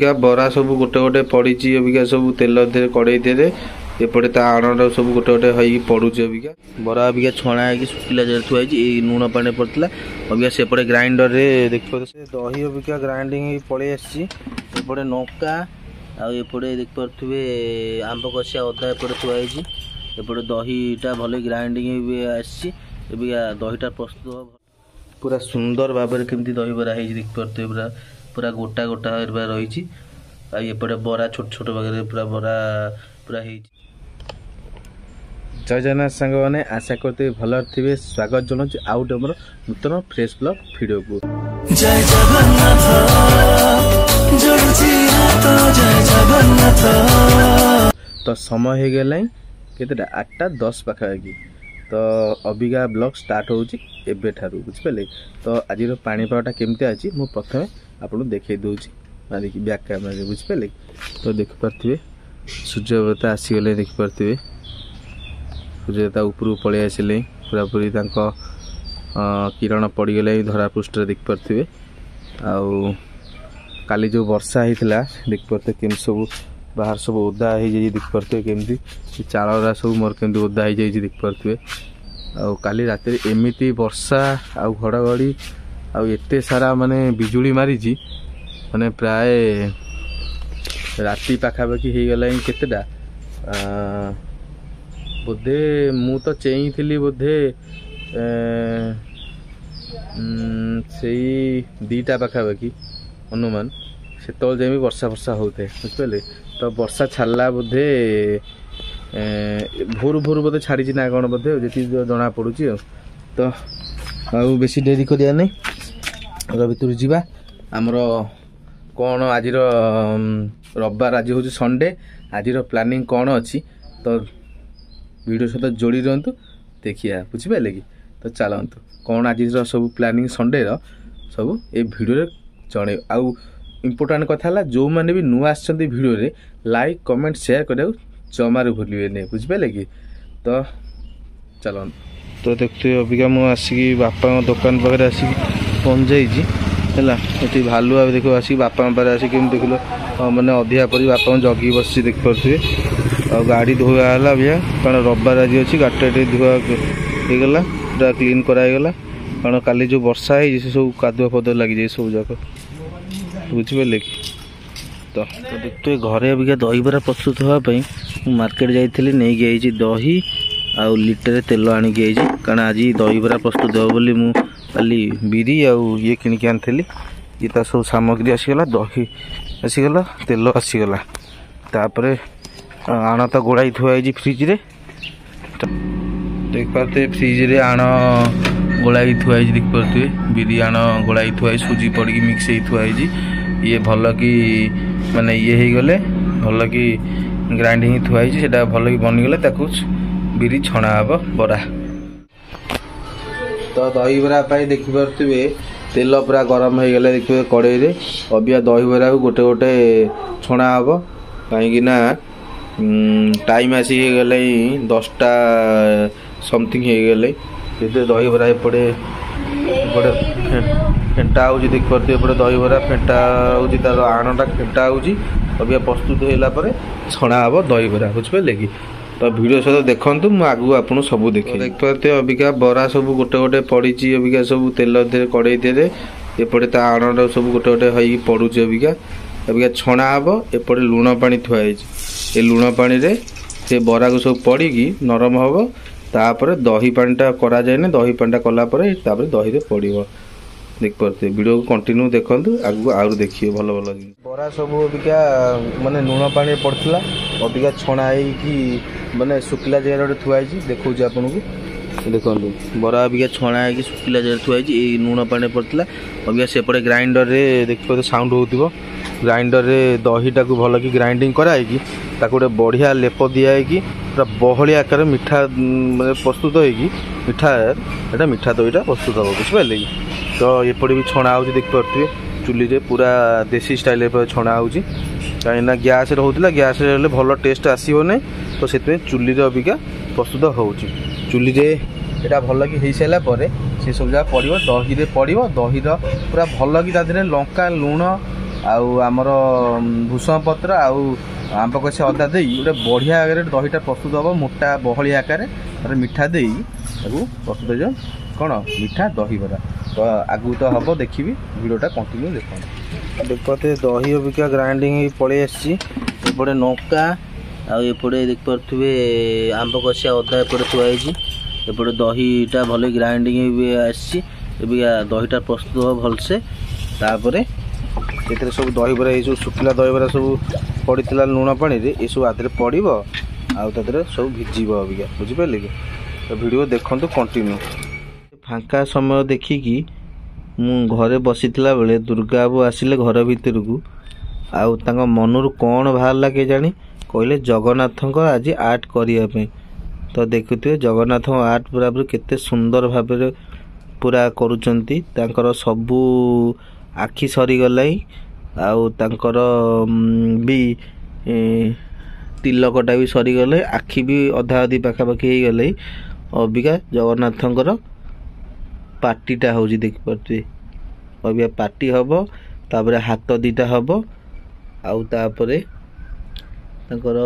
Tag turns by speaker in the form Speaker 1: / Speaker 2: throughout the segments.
Speaker 1: अबिका बरा सब गोटे गोटे पड़ी अबिका सब तेल दे कड़े दे एपटे ता आण सब गोटे गोटे हो पड़ू अबिका बरा अबिका छणा है सुखिला जगह थुआई लुण पानी पड़ता अबिका सेपटे ग्राइंडर रे देखिए दही अबिका ग्राइंडिंग पड़े आसपटे नौका आउपटे देखिपे आंब कषिया अदा एपटे थुआई एपटे दहीटा भल ग्राइंडिंग भी आसिका दहीटा प्रस्तुत पूरा सुंदर भाव में केमती दही बरा देखिपे पूरा पूरा गोटा गोटा रही आईपटे बरा छोट छोट भाग पूरा बरा पूरा जय जगन्नाथ सांग मैंने आशा करते भल थे स्वागत जनाऊँ आउ गोटे मोर नूतन फ्रेश ब्लॉग वीडियो को
Speaker 2: जय जगन्नाथ
Speaker 1: तो समय हो गला केतेटा 8:10 पाखापाखि तो अबिका ब्लॉग स्टार्ट होची एबे ठारू बुझिपाले तो आज पाणीपागटा केमती अच्छी मु प्रथमे आपको देखे दूची मारिकी बैक कैमरा बुझिपाले तो देखिपे सूर्यदेवता आसीगले देखिपे सूर्यदेवता ऊपर पलि आसिले पूरा पूरी किरण पड़गले धरापृष्ठ देखिपे आउ काली जो वर्षा होता देखिपे केम सब बाहर सब ओदा हो देखिपे केमती चालरा सब मोर केमती ओदा हो देखिपे आउ काली रात एमती वर्षा आउ घड़घड़ी आउ एते सारा माने बिजुली मारी माने प्राय राति पाखापाखि हो गला केतेटा बोधे मु तो चेई थी बोधे से 2टा पाखापाखि अनुमान से जाए वर्षा वर्षा होते बुझिपारे तो वर्षा छाड़ा बोधे भोर भोर बोधे छाड़ी ना कौन बोधे जी जना पड़ी तो आउ बेसी डेरी करिया नहीं भीतर जावा आमर कौन आज रविवार आज हूँ संडे आज प्लानिंग कौन अच्छी तो वीडियो सहित जोड़ी रुहतु देखिए बुझिपारे कि तो चलतु कौन आज सब प्लानिंग संडे सब ये वीडियो जन आउ इम्पोर्टाट कथा जो मैंने भी नुआ वीडियो रे लाइक कमेंट शेयर करा जमार भूलिए नहीं बुझिपारे कि तो चल तो देखते अबिका मुझे आसिक बापा दुकान पाखे आसिक पहुँच है भालुआ देखो आसिक बापा पाखे आसिक देख लो मैंने अधिया परी बापा जगी बस देखिपे और गाड़ी धोआला भैया कारण रविवार आज अच्छी गाड़ी धुआ होगला पूरा क्लीन कराईगला कारण काली जो वर्षा है सब कादुआ फदुआ लग जाए सब जाक बुझिपारे कि तो देखते घरे अबिका दही बरा प्रस्तुत होगापी मार्केट जाइली नहीं गई दही आउ लिटर तेल आणिकी कारण आज दही बरा प्रस्तुत हो बोली मु खाली बिरी आउ ये किणिकी आनी ये सब सामग्री आसीगला दही आसीगला तेल आसीगला तापर आण तो गोड़ाई थुआई फ्रिज रे देखते फ्रिज रे आण गोड़ाई थुआई देखिपे बिरी आण गोड़ाई थुआई सुजी पड़ी मिक्स हो थुआई ये भल कि माने ये हो गले भल कि ग्राइंडिंग थुआई से भल कि बनीगले बिरी छणा हम बरा तो दही बरा देखिपे तेल पूरा गरम हो गले देखिए कड़े अबिया दही बरा को गोटे गोटे छणा हम कहीं टाइम आसीगले 10टा समथिंग हो गले दही बरा एपटे फेंटा हो देखिए एपटे दही बरा फेंटा हो तार आणटा फेंटा हो अबिया प्रस्तुत होगा छणा हम दही बरा बुझिपारे कि तो वीडियो सहित देखूँ मुझे आगू आप सब देखे देखते अबिका बरा सब गोटे गोटे पड़ी अबिका सब तेल दे कड़े दे एपटे ता आण सब गोटे गोटे हो पड़ू अबिका अबिका छणा हम एपटे लुण पानी थुआई ये लुण पानी रे से बरा को सब पड़ी नरम हम तापर दही पानीटा करा जाए ना दही पानीटा कलापर दही रे पड़ो देखिपे वीडियो को कंटिन्यू देखूँ आगू आउ देखिए भल भल बरा सब अबिका माने लुण पानी पड़ता अबिका छणा माने सुखिला जगह गोटे थुआई देखा आपन को देखो बरा अबिका छणा है सुखिला जगह थुआई लुण पानी पड़ता अबिका सेपटे ग्राइंडर रे देखिए साउंड हो ग्राइंडर रे दहीटा को भल कि ग्राइंडिंग कराई गोटे बढ़िया लेप दिखाई पूरा बहलिया आकार मीठा मतलब प्रस्तुत होटा मीठा दहीटा प्रस्तुत हम बुझिपारे कि तो एपटे भी छणा हो देखिपे चुली रे पूरा देसी स्टाइल छणा हो कहीं गैस होता गैस भल टेस्ट आसो ना तो से चुली रे अबिका प्रस्तुत हो चुली रे यहाँ भल कि हो सारापर से सब जगह पड़ो दही रे पड़ो दही पूरा भल कि लंका लुण आउ आमर भूषण पत्र आउ आंब कषिया अदा दे गोटे बढ़िया आगे दहीटा प्रस्तुत हम मोटा बहली आकार मिठा दे प्रस्तुत हो कौन मिठा दही बरा तो आगु तो हम देखी भिडियोटा कंटिन्यू देखते दही अबिका ग्राइंडिंग पलि आसपटे नौका आउपटे देखिपे आंब कषिया अदा एपटे थुआई एपटे दहीटा भल ग्राइंडिंग भी आसी दहीटा प्रस्तुत हो भलसे तापर सब दही बरा ये सुखिला दही बरा सब पड़ा लुण पानी ये सब आधे पड़ो आधे सब भिजब अबिका बुझिपारे कि तो वीडियो देखु कंटिन्यू फांका समय देखिकी मु घरे बसीला बेले दुर्गा बाबू आसिले घर भितर को आउ मनरू कौन बाहर के जानी कहले जगन्नाथ आज आर्ट करने तो देखुए जगन्नाथ आर्ट पूरा केते सुंदर भाव पूरा करुचंती तांकर सबू आखि सरीगला आउ तांकर भी तिलकटा भी सरीगले आखि भी अधा अधी पाखापाखि हो गले अबिका जगन्नाथंकर पार्टीटा हो देखिपे अबिका पार्टी हम तापर हाथ दीटा हम आउ तापरे तांकर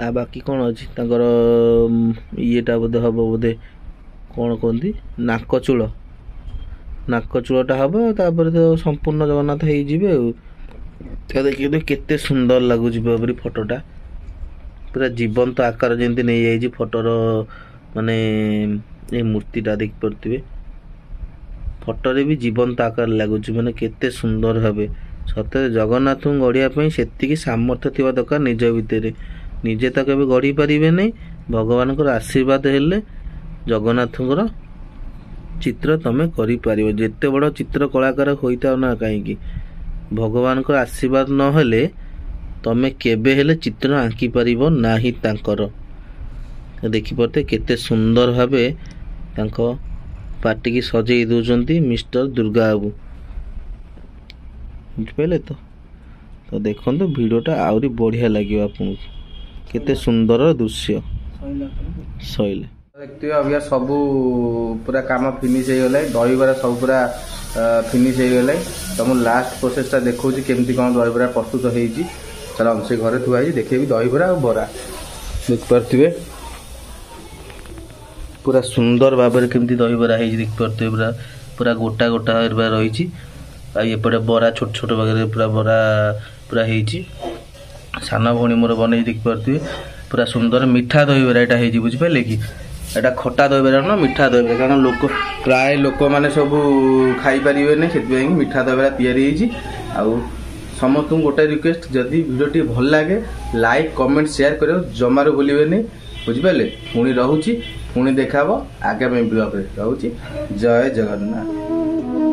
Speaker 1: आ बाकी कौन अच्छी येटा बोधे हम बोधे कौन कहती नाकचूलटा हम तापर तो संपूर्ण जगन्नाथ हो देखिए केते सुंदर लगुच फोटोटा पूरा जीवंत आकार जमी नहीं जाइए फोटोर माने ये मूर्तिटा देखिपे फोटोरे भी जीवंत आकार लगुच माने केते सुंदर भावे सतरे जगन्नाथ को गढ़िया से सामर्थ्य थी दरकार निज भितर निजे तो केवे गढ़ी पारे नहीं भगवान आशीर्वाद हेले जगन्नाथ चित्र तमें कर जिते बड़ चित्र कलाकार होता ना कहीं भगवान आशीर्वाद न हेले तमें केबे हेले चित्र आंकी पारिब नाही तांकर देखिपते केते सुंदर भावे तांको पार्टी की सजेई दौरान मिस्टर दुर्गा बाबू बुझिपारे तो देखो वीडियोटा आहरी बढ़िया लगे आपको केते सुंदर दृश्य शैली देखते अभी सब पूरा काम फिनिश हो गला दही बरा सब पूरा फिनिश हो गला तो मुझे लास्ट प्रोसेसटा देखा केमती कौन दही बरा प्रस्तुत होती चलो से घरे थुआई देखेबी दही बरा और बरा देखिपे पूरा सुंदर भाव केमती दही बरा देखिपे पूरा पूरा गोटा गोटा रही एपटे बरा छोट छोट वगैरह पूरा बरा पूरा सान भौणी मोर बन देखिपे पूरा सुंदर मीठा दही बरा यहाँ बुझिपारे कि एटा खटा दही बरा ना मीठा दही बरा कारण लोक प्राय लोक मैंने सब खाई पारे से मीठा दही बरा तैयारी समस्त गोटे रिक्वेस्ट जदि वीडियो भल लगे लाइक कमेंट शेयर कर जमार भूलें बुझिपारे पुणी रोची पुणी देखा आगामी ब्लॉग रे रोची जय जगन्नाथ।